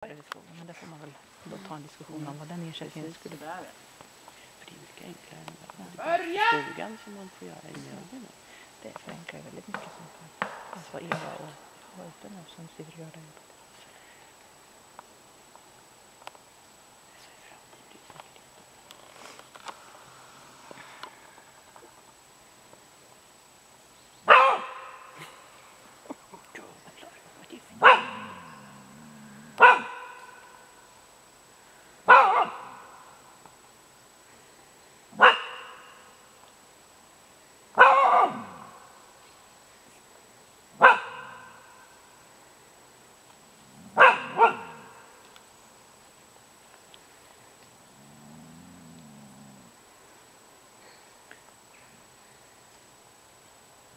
Men där får man väl då ta en diskussion om vad den ersättningen skulle vara. För det är mycket enklare än stugan som man får göra i nöden. Det förenklar väldigt mycket. Alltså vad Eva och ute nu som sitter och gör det jobbet.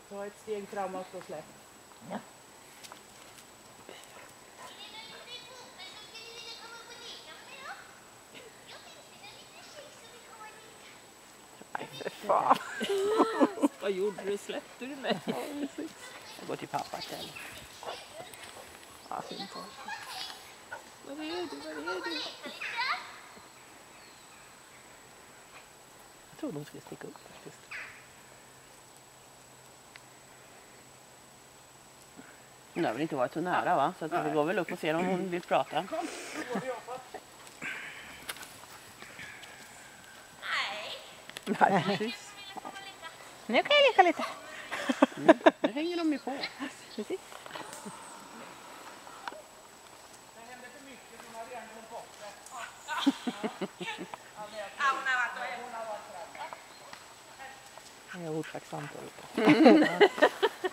Ta ett steg framåt och släpp. Ja. Nej, för fan. Vad gjorde du? Släppte du mig? Ja, precis. Jag går till pappa istället. Ja, fint. Vad är du? Vad är du? Jag tror de skulle sticka upp faktiskt. Hon har väl inte varit så nära, va? Så att vi går väl upp och ser om hon vill prata. Nej, precis. Nu kan jag leka lite. Nu hänger de ju på. Precis. Det hände för mycket som har redan glömt bort det. Hon har varit Jag är otacksam på det.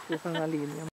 Det är från den här linjen.